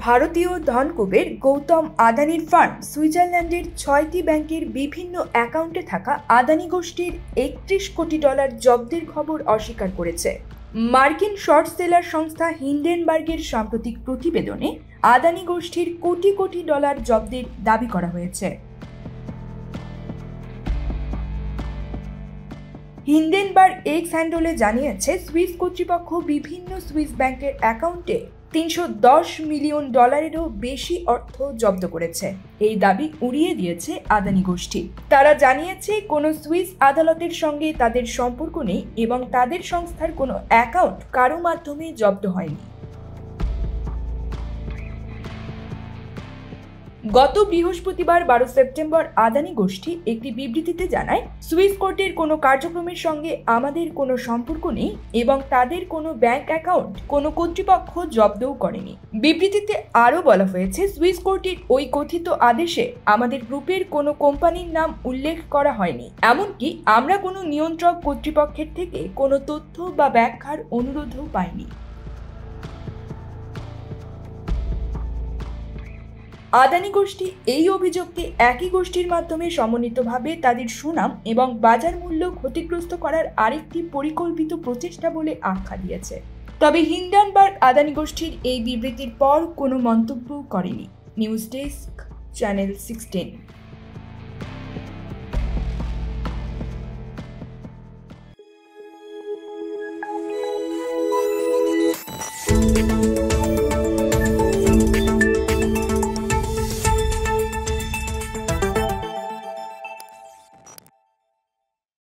ভারতীয় ধনকুবের গৌতম আদানির ফান্ড সুইজারল্যান্ডের 6টি ব্যাংকের বিভিন্ন অ্যাকাউন্টে থাকা আদানি গোষ্ঠীর $31 কোটি জব্দের খবর অস্বীকার করেছে। মার্কিন শর্ট সেলার সংস্থা হিন্ডেনবার্গের সাম্প্রতিক প্রতিবেদনে আদানি গোষ্ঠীর কোটি কোটি ডলার জব্দের দাবি করা হয়েছে। হিন্ডেনবার্গ এক্স হ্যান্ডলে জানিয়েছে, সুইস কর্তৃপক্ষ বিভিন্ন সুইস ব্যাংকের অ্যাকাউন্টে $310 মিলিয়নেরও বেশি অর্থ জব্দ করেছে। এই দাবি উড়িয়ে দিয়েছে আদানি গোষ্ঠী। তারা জানিয়েছে, কোনো সুইস আদালতের সঙ্গে তাদের সম্পর্ক নেই এবং তাদের সংস্থার কোনো অ্যাকাউন্ট কারো মাধ্যমে জব্দ হয়নি। গত বৃহস্পতিবার 12 সেপ্টেম্বর আদানি গোষ্ঠী একটি বিবৃতিতে জানায়, সুইস কোর্টের কোনো কার্যক্রমের সঙ্গে আমাদের কোনো সম্পর্ক নেই এবং তাদের কোনো ব্যাংক অ্যাকাউন্ট কোনো কর্তৃপক্ষ জব্দও করেনি। বিবৃতিতে আরও বলা হয়েছে, সুইস কোর্টের ওই কথিত আদেশে আমাদের গ্রুপের কোনো কোম্পানির নাম উল্লেখ করা হয়নি, এমনকি আমরা কোনো নিয়ন্ত্রক কর্তৃপক্ষের থেকে কোনো তথ্য বা ব্যাখ্যার অনুরোধও পাইনি। আদানি গোষ্ঠী এই অভিযোগকে একই গোষ্ঠীর মাধ্যমে সমন্বিতভাবে তাদের সুনাম এবং বাজার মূল্য ক্ষতিগ্রস্ত করার আরেকটি পরিকল্পিত প্রচেষ্টা বলে আখ্যা দিয়েছে। তবে হিন্ডেনবার্গ আদানি গোষ্ঠীর এই বিবৃতির পর কোনো মন্তব্য করেনি। News desk, channel 16।